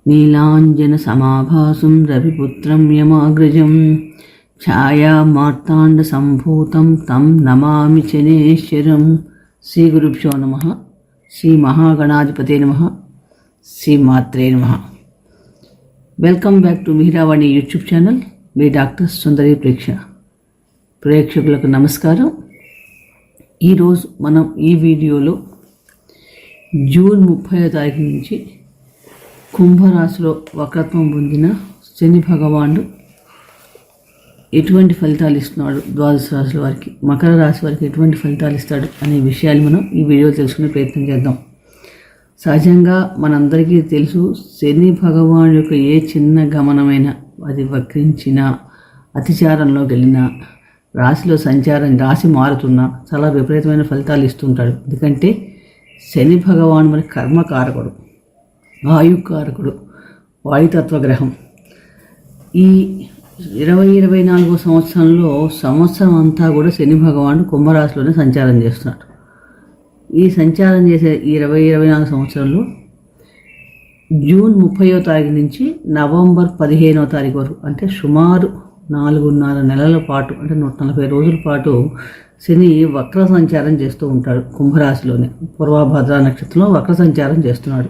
నీలాంజనసమాభాసుం రవిపుత్రం యమాగ్రజం ఛాయామార్తాండసంభూతం తం నమామి శనేశ్వరం. శ్రీ గురుభ్యో నమః. శ్రీ మహాగణాధిపతే నమః. శ్రీ మాత్రే నమః. Welcome back to Mihiravani YouTube channel. మీ డాక్టర్ సుందరి ప్రేక్షకులకు నమస్కారం. ఈరోజు మనం ఈ వీడియోలో జూన్ 30వ తారీఖు నుంచి కుంభరాశిలో వక్రత్వం పొందిన శని భగవానుడు ఎటువంటి ఫలితాలు ఇస్తున్నాడు, ద్వాదశ రాశుల వారికి, మకర రాశి వారికి ఎటువంటి ఫలితాలు ఇస్తాడు అనే విషయాలు మనం ఈ వీడియోలో తెలుసుకునే ప్రయత్నం చేద్దాం. సహజంగా మనందరికీ తెలుసు, శని భగవాను యొక్క ఏ చిన్న గమనమైనా, అది వక్రించినా, అతిచారంలోకి వెళ్ళినా, రాశిలో సంచారం, రాశి మారుతున్నా చాలా విపరీతమైన ఫలితాలు ఇస్తుంటాడు. ఎందుకంటే శని భగవాను మన కర్మకారకుడు, వాయుకారకుడు, వాయుతత్వ గ్రహం. ఈ 2024 సంవత్సరంలో సంవత్సరం అంతా కూడా శని భగవానుడు కుంభరాశిలోనే సంచారం చేస్తున్నాడు. ఈ సంచారం చేసే ఈ 2024 సంవత్సరంలో జూన్ 30వ తారీఖు నుంచి నవంబర్ 15వ తారీఖు వరకు, అంటే సుమారు 4.5 నెలల పాటు, అంటే 140 రోజుల పాటు శని వక్ర సంచారం చేస్తూ ఉంటాడు. కుంభరాశిలోనే పూర్వభద్ర నక్షత్రంలో వక్ర సంచారం చేస్తున్నాడు.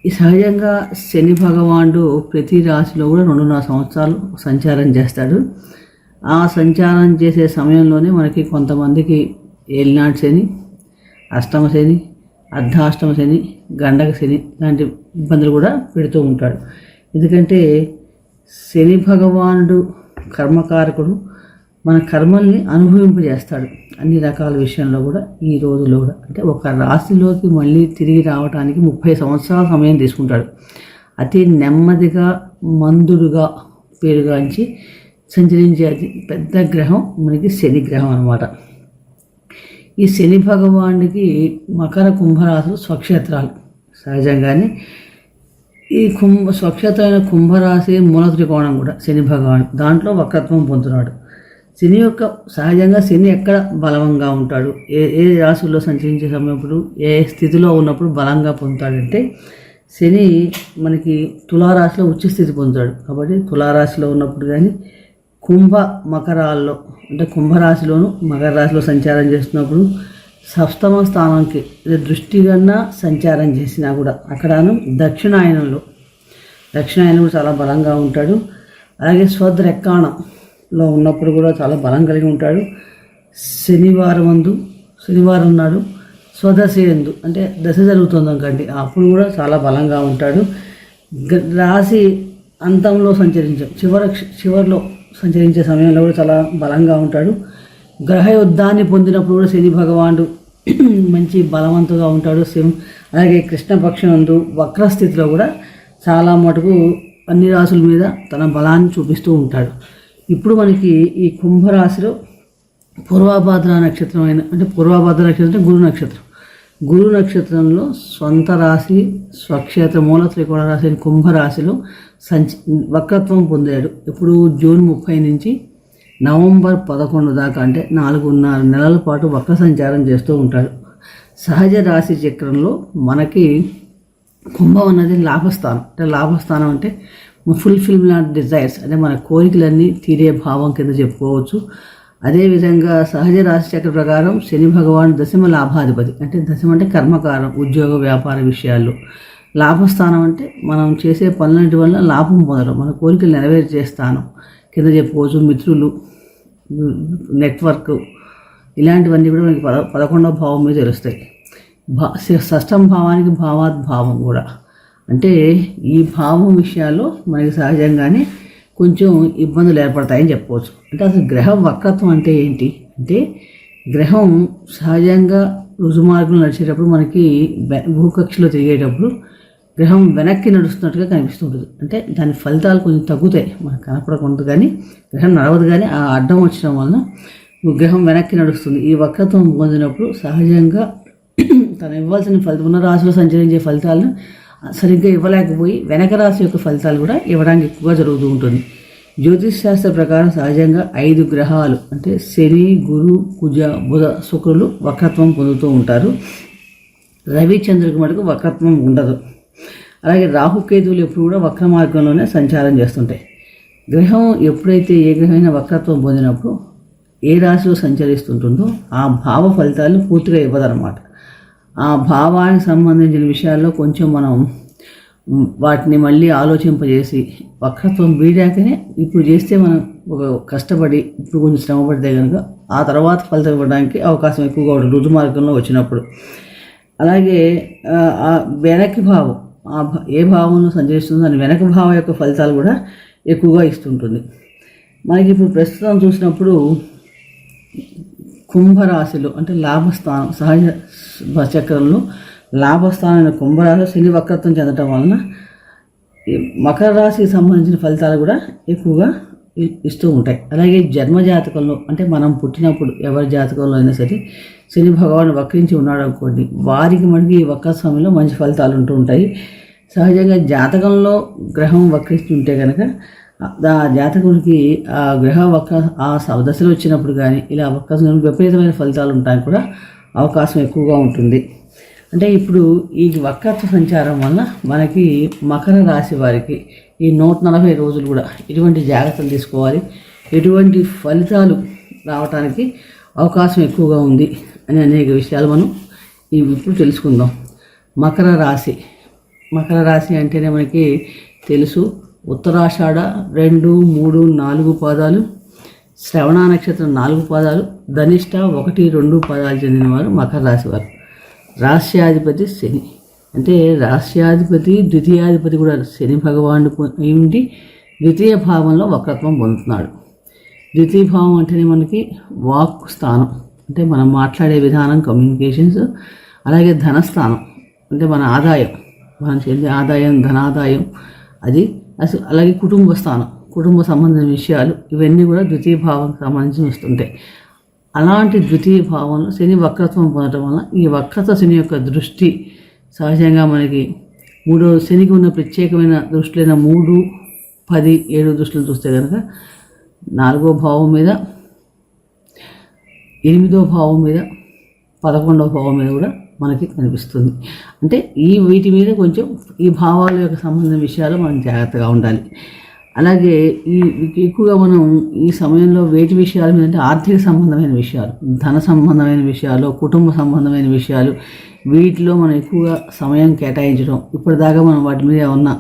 ఈ సహజంగా శని భగవానుడు ప్రతి రాశిలో కూడా 2.5 సంవత్సరాలు సంచారం చేస్తాడు. ఆ సంచారం చేసే సమయంలోనే మనకి కొంతమందికి ఏలినాటి శని, అష్టమ శని, అర్ధాష్టమ శని, గండక శని లాంటి ఇబ్బందులు కూడా పెడుతూ ఉంటాడు. ఎందుకంటే శని భగవానుడు కర్మకారకుడు, మన కర్మల్ని అనుభవింపజేస్తాడు అన్ని రకాల విషయంలో కూడా. ఈ రోజుల్లో కూడా అంటే ఒక రాశిలోకి మళ్ళీ తిరిగి రావడానికి 30 సంవత్సరాల సమయం తీసుకుంటాడు. అతి నెమ్మదిగా, మందుడుగా పేరుగాంచి సంచరించే అతి పెద్ద గ్రహం మనకి శని గ్రహం అన్నమాట. ఈ శని భగవానుడికి మకర కుంభరాశులు స్వక్షేత్రాలు. సహజంగానే ఈ స్వక్షేత్రమైన కుంభరాశి మూల త్రికోణం కూడా శని భగవాను, దాంట్లో వక్రత్వం పొందుతున్నాడు. శని యొక్క సహజంగా శని ఎక్కడ బలంగా ఉంటాడు, ఏ రాశుల్లో సంచరించే సమయప్పుడు, ఏ స్థితిలో ఉన్నప్పుడు బలంగా పొందుతాడంటే, శని మనకి తులారాశిలో ఉచ్చ స్థితి పొందుతాడు. కాబట్టి తులారాశిలో ఉన్నప్పుడు కానీ, కుంభ మకరాల్లో అంటే కుంభరాశిలోను మకర రాశిలో సంచారం చేస్తున్నప్పుడు, సప్తమ స్థానానికి దృష్టిగా సంచారం చేసినా కూడా అక్కడను దక్షిణాయనంలో చాలా బలంగా ఉంటాడు. అలాగే స్వద్రెక్కాణంలో ఉన్నప్పుడు కూడా చాలా బలం కలిగి ఉంటాడు. శనివారం నాడు స్వదశ ఎందు, అంటే దశ జరుగుతుంది అనుకోండి, అప్పుడు కూడా చాలా బలంగా ఉంటాడు. రాశి అంతంలో చివరిలో సంచరించే సమయంలో కూడా చాలా బలంగా ఉంటాడు. గ్రహ యుద్ధాన్ని పొందినప్పుడు కూడా శని భగవానుడు మంచి బలవంతుగా ఉంటాడు. అలాగే కృష్ణపక్షం నందు వక్రస్థితిలో కూడా చాలా మటుకు అన్ని రాశుల మీద తన బలాన్ని చూపిస్తూ ఉంటాడు. ఇప్పుడు మనకి ఈ కుంభరాశిలో పూర్వభద్ర నక్షత్రం అంటే గురు నక్షత్రంలో సొంత రాశి స్వక్షేత్ర మూల త్రికోణ రాశి అయిన కుంభరాశిలో వక్రత్వం పొందాడు. ఇప్పుడు జూన్ 30 నుంచి నవంబర్ 11 దాకా, అంటే 4.5 నెలల పాటు వక్ర సంచారం చేస్తూ ఉంటాడు. సహజ రాశి చక్రంలో మనకి కుంభం అన్నది లాభస్థానం అంటే ఫుల్ఫిల్మెంట్ డిజైర్స్, అంటే మన కోరికలన్నీ తీరే భావం కింద చెప్పుకోవచ్చు. అదేవిధంగా సహజ రాశి చక్ర ప్రకారం శని భగవాన్ దశమ లాభాధిపతి, అంటే దశమ అంటే కర్మకారం, ఉద్యోగ వ్యాపార విషయాల్లో. లాభస్థానం అంటే మనం చేసే పనులంటి వల్ల లాభం పొందడం, మన కోరికలు నెరవేర్చే స్థానం కింద చెప్పుకోవచ్చు. మిత్రులు, నెట్వర్క్, ఇలాంటివన్నీ కూడా మనకి 11వ భావం మీద తెలుస్తాయి. షష్టమ భావానికి భావాద్భావం కూడా, అంటే ఈ భావం విషయాల్లో మనకి సహజంగానే కొంచెం ఇబ్బందులు ఏర్పడతాయని చెప్పవచ్చు. అంటే అసలు గ్రహం వక్రత్వం అంటే ఏంటి అంటే, గ్రహం సహజంగా రుజుమార్గంలో నడిచేటప్పుడు మనకి భూకక్షలో తిరిగేటప్పుడు గ్రహం వెనక్కి నడుస్తున్నట్టుగా కనిపిస్తుంటుంది. అంటే దాని ఫలితాలు కొంచెం తగ్గుతాయి, మనకు కనపడకుండా, కానీ గ్రహం నడవదు. కానీ ఆ అడ్డం వచ్చడం వలన గ్రహం వెనక్కి నడుస్తుంది. ఈ వక్రత్వం పొందినప్పుడు సహజంగా తను ఇవ్వాల్సిన ఫలితం, ఉన్న రాశిలో సంచరించే ఫలితాలను సరిగ్గా ఇవ్వలేకపోయి వెనక రాశి యొక్క ఫలితాలు కూడా ఇవ్వడానికి ఎక్కువగా జరుగుతూ ఉంటుంది. జ్యోతిష్ శాస్త్ర ప్రకారం సహజంగా 5 గ్రహాలు, అంటే శని, గురు, కుజ, బుధ, శుక్రులు వక్రత్వం పొందుతూ ఉంటారు. రవి, చంద్రుడికి మటుకు వక్రత్వం ఉండదు. అలాగే రాహుకేతువులు ఎప్పుడు కూడా వక్ర మార్గంలోనే సంచారం చేస్తుంటాయి. గ్రహం ఎప్పుడైతే ఏ గ్రహమైన వక్రత్వం పొందినప్పుడు ఏ రాశిలో సంచరిస్తుంటుందో ఆ భావ ఫలితాలను పూర్తిగా ఇవ్వదన్నమాట. ఆ భావానికి సంబంధించిన విషయాల్లో కొంచెం మనం వాటిని మళ్ళీ ఆలోచింపజేసి వక్రత్వం వీడాకనే ఇప్పుడు చేస్తే మనం ఒక కష్టపడి ఇప్పుడు కొంచెం శ్రమ పడితే కనుక ఆ తర్వాత ఫలితం ఇవ్వడానికి అవకాశం ఎక్కువగా ఉంటుంది రుజు మార్గంలో వచ్చినప్పుడు. అలాగే ఆ వెనక్కి భావం ఏ భావంలో సంచరిస్తుందో దాని వెనక భావం యొక్క ఫలితాలు కూడా ఎక్కువగా ఇస్తుంటుంది. మనకి ఇప్పుడు ప్రస్తుతం చూసినప్పుడు కుంభరాశిలో అంటే లాభస్థానం సహజ చక్రంలో లాభస్థానమైన కుంభరాశి శని వక్రత్వం చెందటం వలన మకర రాశికి సంబంధించిన ఫలితాలు కూడా ఎక్కువగా ఇస్తూ ఉంటాయి. అలాగే జన్మ జాతకంలో అంటే మనం పుట్టినప్పుడు ఎవరి జాతకంలో అయినా సరే శని భగవానుడు వక్రించి ఉన్నాడు అనుకోండి, వారికి మనకి ఈ వక్ర సమయంలో మంచి ఫలితాలు ఉంటూ ఉంటాయి. సహజంగా జాతకంలో గ్రహం వక్రిస్తుంటే కనుక ఆ జాతకుడికి ఆ గ్రహ వక్ర ఆ దశలో వచ్చినప్పుడు కానీ ఇలా వక్ర విపరీతమైన ఫలితాలు ఉంటాయని కూడా అవకాశం ఎక్కువగా ఉంటుంది. అంటే ఇప్పుడు ఈ వక్రత్వ సంచారం వల్ల మనకి మకర రాశి వారికి ఈ 140 రోజులు కూడా ఎటువంటి జాగ్రత్తలు తీసుకోవాలి, ఎటువంటి ఫలితాలు రావడానికి అవకాశం ఎక్కువగా ఉంది అని అనేక విషయాలు మనం ఇప్పుడు తెలుసుకుందాం. మకర రాశి అంటేనే మనకి తెలుసు, ఉత్తరాషాఢ 2, 3, 4 పాదాలు, శ్రవణ నక్షత్రం 4 పాదాలు, ధనిష్ట 1, 2 పాదాలు చెందినవారు మకర రాశి వారు. రాశ్యాధిపతి శని, అంటే రాశ్యాధిపతి ద్వితీయాధిపతి కూడా శని భగవానుడు ఏమిటి ద్వితీయ భావంలో వక్రత్వం పొందుతున్నాడు. ద్వితీయ భావం అంటేనే మనకి వాక్ స్థానం, అంటే మనం మాట్లాడే విధానం, కమ్యూనికేషన్స్. అలాగే ధనస్థానం అంటే మన ఆదాయం, మనం చెందే ఆదాయం, ధనాదాయం అది. అలాగే కుటుంబ స్థానం, కుటుంబ సంబంధించిన విషయాలు, ఇవన్నీ కూడా ద్వితీయ భావానికి సంబంధించి వస్తుంటాయి. అలాంటి ద్వితీయ భావంలో శని వక్రత్వం పొందడం వల్ల ఈ వక్రత శని యొక్క దృష్టి సహజంగా మనకి శనికి ఉన్న ప్రత్యేకమైన దృష్టిలైన 3, 10, 7 దృష్టిలు చూస్తే కనుక 4వ భావం మీద, 8వ భావం మీద, 11వ భావం మీద కూడా మనకి కనిపిస్తుంది. అంటే వీటి మీద కొంచెం ఈ భావాల యొక్క సంబంధం విషయాలు మనం జాగ్రత్తగా ఉండాలి. అలాగే ఎక్కువగా మనం ఈ సమయంలో వేటి విషయాల మీద అంటే ఆర్థిక సంబంధమైన విషయాలు, ధన సంబంధమైన విషయాలు, కుటుంబ సంబంధమైన విషయాలు, వీటిలో మనం ఎక్కువగా సమయం కేటాయించడం. ఇప్పటిదాకా మనం వాటి మీద ఏమన్నా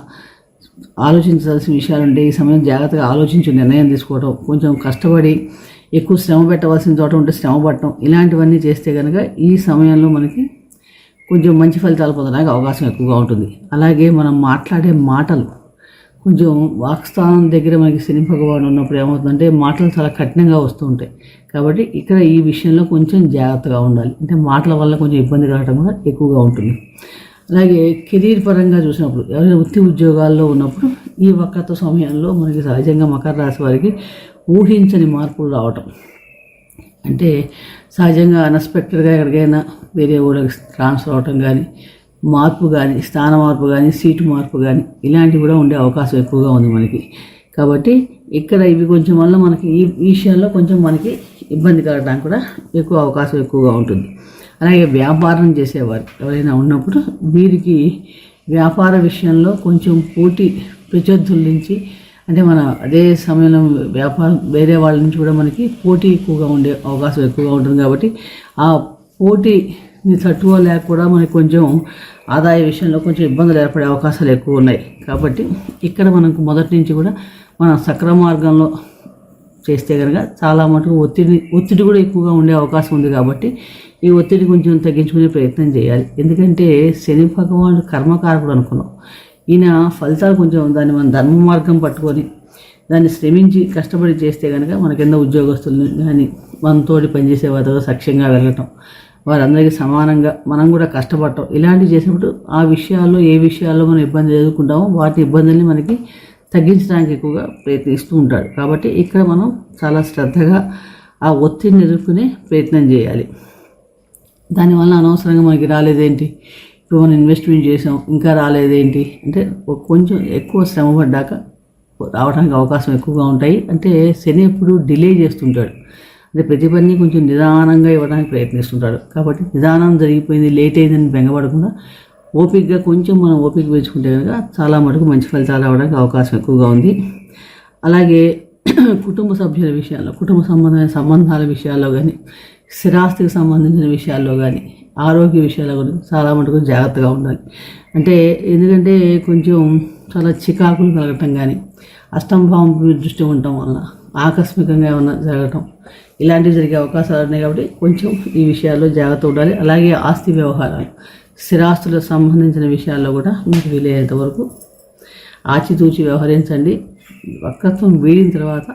ఆలోచించాల్సిన విషయాలు ఉంటే ఈ సమయం జాగ్రత్తగా ఆలోచించి నిర్ణయం తీసుకోవడం, కొంచెం కష్టపడి ఎక్కువ శ్రమ పెట్టవలసిన చోట ఉంటే శ్రమ పడటం, ఇలాంటివన్నీ చేస్తే కనుక ఈ సమయంలో మనకి కొంచెం మంచి ఫలితాలు పొందడానికి అవకాశం ఎక్కువగా ఉంటుంది. అలాగే మనం మాట్లాడే మాటలు కొంచెం వాక్స్థానం దగ్గర మనకి శని భగవాన్ ఉన్నప్పుడు ఏమవుతుందంటే మాటలు చాలా కఠినంగా వస్తూ ఉంటాయి. కాబట్టి ఇక్కడ ఈ విషయంలో కొంచెం జాగ్రత్తగా ఉండాలి. అంటే మాటల వల్ల కొంచెం ఇబ్బంది కలగడం కూడా ఎక్కువగా ఉంటుంది. అలాగే కెరీర్ పరంగా చూసినప్పుడు ఎవరైనా వృత్తి ఉద్యోగాల్లో ఉన్నప్పుడు ఈ వక్రత్వ సమయంలో మనకి సహజంగా మకర రాశి వారికి ఊహించని మార్పులు రావటం, అంటే సహజంగా అన్ఎక్స్పెక్టెడ్గా ఎక్కడికైనా వేరే ఊళ్ళకి ట్రాన్స్ఫర్ అవటం కానీ, మార్పు కానీ, స్థాన మార్పు కానీ, సీటు మార్పు కానీ ఇలాంటివి కూడా ఉండే అవకాశం ఎక్కువగా ఉంది మనకి. కాబట్టి ఇక్కడ ఇవి కొంచెం వల్ల మనకి ఈ విషయాల్లో కొంచెం మనకి ఇబ్బంది కలగడానికి కూడా అవకాశం ఎక్కువగా ఉంటుంది. అలాగే వ్యాపారం చేసేవారు ఎవరైనా ఉన్నప్పుడు వీరికి వ్యాపార విషయంలో కొంచెం పోటీ ప్రత్యర్థుల నుంచి, అంటే మన అదే సమయంలో వ్యాపారం వేరే వాళ్ళ నుంచి కూడా మనకి పోటీ ఎక్కువగా ఉండే అవకాశం ఎక్కువగా ఉంటుంది. కాబట్టి ఆ పోటీని తట్టుకోలేక కూడా మనకి కొంచెం ఆదాయ విషయంలో కొంచెం ఇబ్బందులు ఏర్పడే అవకాశాలు ఎక్కువ ఉన్నాయి. కాబట్టి ఇక్కడ మనకు మొదటి నుంచి కూడా మనం సక్రమ మార్గంలో చేస్తే కనుక చాలా మటుకు ఒత్తిడి కూడా ఎక్కువగా ఉండే అవకాశం ఉంది. కాబట్టి ఈ ఒత్తిడి కొంచెం తగ్గించుకునే ప్రయత్నం చేయాలి. ఎందుకంటే శని భగవానుడు కర్మకారకుడు అనుకున్నాం. ఈయన ఫలితాలు కొంచెం దాన్ని మన ధర్మ మార్గం పట్టుకొని దాన్ని శ్రమించి కష్టపడి చేస్తే కనుక మన కింద ఉద్యోగస్తుల్ని కానీ మనతోటి పనిచేసే వారితో సఖ్యంగా వెళ్ళటం, వారందరికీ సమానంగా మనం కూడా కష్టపడటం, ఇలాంటివి చేసినప్పుడు ఆ విషయాల్లో ఏ విషయాల్లో మనం ఇబ్బంది ఎదుర్కొంటామో వాటి ఇబ్బందుల్ని మనకి తగ్గించడానికి ఎక్కువగా ప్రయత్నిస్తూ ఉంటాడు. కాబట్టి ఇక్కడ మనం చాలా శ్రద్ధగా ఆ ఒత్తిడిని ఎదుర్కొనే ప్రయత్నం చేయాలి. దానివల్ల అనవసరంగా మనకి రాలేదేంటి, ఇప్పుడు మనం ఇన్వెస్ట్మెంట్ చేసాం ఇంకా రాలేదేంటి అంటే కొంచెం ఎక్కువ శ్రమ పడ్డాక రావడానికి అవకాశం ఎక్కువగా ఉంటాయి. అంటే శని ఎప్పుడు డిలే చేస్తుంటాడు, అంటే ప్రతి పని కొంచెం నిదానంగా ఇవ్వడానికి ప్రయత్నిస్తుంటాడు. కాబట్టి నిదానం జరిగిపోయింది, లేట్ అయిందని బెంగపడకుండా ఓపికగా కొంచెం మనం ఓపిక పెంచుకుంటే కనుక చాలా మటుకు మంచి ఫలితాలు రావడానికి అవకాశం ఎక్కువగా ఉంది. అలాగే కుటుంబ సభ్యుల విషయాల్లో, కుటుంబ సంబంధాల విషయాల్లో కానీ, స్థిరాస్తికి సంబంధించిన విషయాల్లో కానీ, ఆరోగ్య విషయాల్లో కానీ చాలా మటుకు జాగ్రత్తగా ఉండాలి. అంటే ఎందుకంటే కొంచెం చాలా చికాకులు కలగటం కానీ, అష్టంభావం దృష్టి ఉండటం వలన ఆకస్మికంగా ఏమన్నా జరగటం ఇలాంటివి జరిగే అవకాశాలు ఉన్నాయి. కాబట్టి కొంచెం ఈ విషయాల్లో జాగ్రత్త ఉండాలి. అలాగే ఆస్తి వ్యవహారాలు, స్థిరాస్తులకు సంబంధించిన విషయాల్లో కూడా మీకు వీలైనంత వరకు ఆచితూచి వ్యవహరించండి. వక్రత్వం వీడిన తర్వాత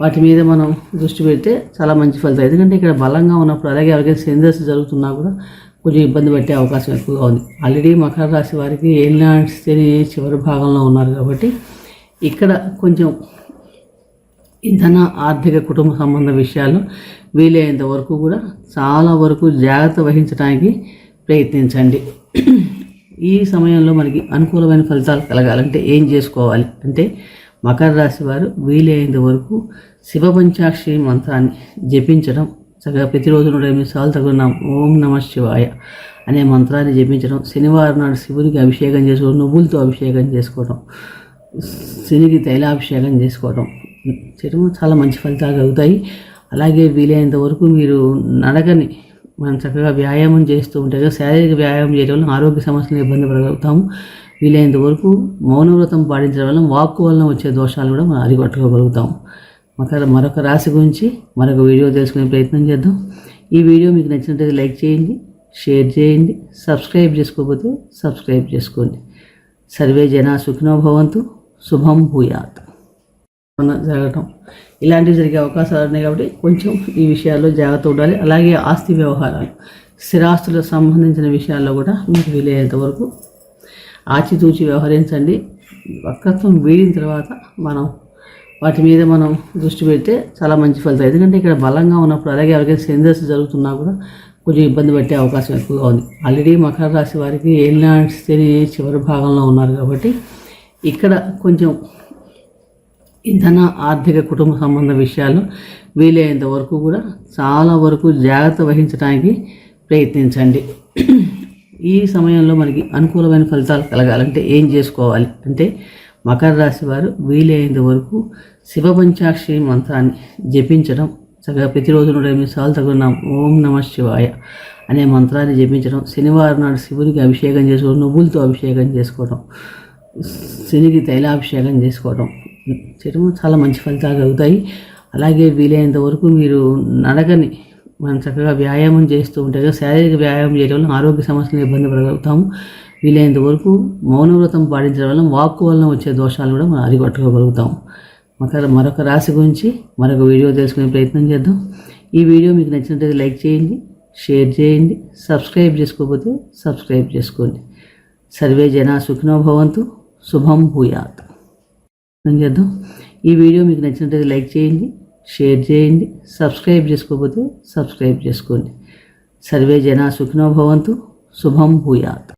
వాటి మీద మనం దృష్టి పెడితే చాలా మంచి ఫలితం. ఎందుకంటే ఇక్కడ బలంగా ఉన్నప్పుడు, అలాగే ఎవరికైనా సెంజర్స్ జరుగుతున్నా కూడా కొంచెం ఇబ్బంది పెట్టే అవకాశం ఎక్కువగా ఉంది. ఆల్రెడీ మకర రాశి వారికి ఏలినాటి శని చివరి భాగంలో ఉన్నారు కాబట్టి ఇక్కడ కొంచెం ధన, ఆర్థిక, కుటుంబ సంబంధ విషయాల్లో వీలైనంత వరకు కూడా చాలా వరకు జాగ్రత్త వహించడానికి ప్రయత్నించండి. ఈ సమయంలో మనకి అనుకూలమైన ఫలితాలు కలగాలంటే ఏం చేసుకోవాలి అంటే, మకర రాశి వారు వీలైనంత వరకు శివ పంచాక్షరి మంత్రాన్ని జపించడం, చక్కగా ప్రతిరోజు 108 సార్లు తగిన ఓం నమ శివాయ అనే మంత్రాన్ని జపించడం, శనివారం నాడు శివునికి అభిషేకం చేసుకోవడం, నువ్వులతో అభిషేకం చేసుకోవడం, శనికి తైలాభిషేకం చేసుకోవడం చేయడం చాలా మంచి ఫలితాలు కలుగుతాయి. అలాగే వీలైనంత వరకు మీరు నడకని మనం చక్కగా వ్యాయామం చేస్తూ ఉంటే, శారీరక వ్యాయామం చేయడం వల్ల ఆరోగ్య సమస్యలను ఇబ్బంది పడగలుగుతాము. వీలైనంత వరకు మౌనవ్రతం పాటించడం వల్ల వాక్కు వలన వచ్చే దోషాలు కూడా మనం అరికట్టుకోగలుగుతాము. మరొక రాశి గురించి మరొక వీడియో తెలుసుకునే ప్రయత్నం చేద్దాం. ఈ వీడియో మీకు నచ్చినట్లయితే లైక్ చేయండి, షేర్ చేయండి, సబ్స్క్రైబ్ చేసుకోకపోతే సబ్స్క్రైబ్ చేసుకోండి. సర్వే జనా సుఖినో భవంతు, శుభం భూయాత్. జరగటం ఇలాంటివి జరిగే అవకాశాలు ఉన్నాయి. కాబట్టి కొంచెం ఈ విషయాల్లో జాగ్రత్త ఉండాలి. అలాగే ఆస్తి వ్యవహారాలు, స్థిరాస్తులకు సంబంధించిన విషయాల్లో కూడా మీకు వీలైనంత వరకు ఆచితూచి వ్యవహరించండి. వక్రత్వం వీడిన తర్వాత వాటి మీద మనం దృష్టి పెడితే చాలా మంచి ఫలితం. ఎందుకంటే ఇక్కడ బలంగా ఉన్నప్పుడు, అలాగే ఎవరికైనా సెంజర్స్ జరుగుతున్నా కూడా కొంచెం ఇబ్బంది పెట్టే అవకాశం ఎక్కువగా ఉంది. ఆల్రెడీ మకర రాశి వారికి ఏలినాటి శని చివరి భాగంలో ఉన్నారు కాబట్టి ఇక్కడ కొంచెం ధన, ఆర్థిక, కుటుంబ సంబంధ విషయాల్లో వీలైనంత వరకు కూడా చాలా వరకు జాగ్రత్త వహించడానికి ప్రయత్నించండి. ఈ సమయంలో మనకి అనుకూలమైన ఫలితాలు కలగాలంటే ఏం చేసుకోవాలి అంటే, మకర రాశి వారు వీలైనంత వరకు శివ పంచాక్షరి మంత్రాన్ని జపించడం, చక్కగా ప్రతిరోజు 108 సార్లు తగిన ఓం నమ శివాయ అనే మంత్రాన్ని జపించడం, శనివారం నాడు శివునికి అభిషేకం చేసుకోవడం, నువ్వులతో అభిషేకం చేసుకోవడం, శనికి తైలాభిషేకం చేసుకోవడం చేయడం చాలా మంచి ఫలితాలు కలుగుతాయి. అలాగే వీలైనంత వరకు మీరు నడకని మనం చక్కగా వ్యాయామం చేస్తూ ఉంటే, శారీరక వ్యాయామం చేయడం వల్ల ఆరోగ్య సమస్యలను ఇబ్బంది పడగలుగుతాము. వీలైనంత వరకు మౌనవ్రతం పాటించడం వల్ల వాక్కు వలన వచ్చే దోషాలు కూడా మనం అరికట్టుకోగలుగుతాము. మరొక రాశి గురించి మరొక వీడియో తెలుసుకునే ప్రయత్నం చేద్దాం. ఈ వీడియో మీకు నచ్చినట్లయితే లైక్ చేయండి, షేర్ చేయండి, సబ్స్క్రైబ్ చేసుకోకపోతే సబ్స్క్రైబ్ చేసుకోండి. సర్వే జనా సుఖినో భవంతు, శుభం భూయాత్. చేద్దాం. ఈ వీడియో మీకు నచ్చినట్లయితే లైక్ చేయండి, షేర్ చేయండి, సబ్స్క్రైబ్ చేసుకోకపోతే సబ్స్క్రైబ్ చేసుకోండి. సర్వే జనా సుఖినో భవంతు, శుభం భూయాత్.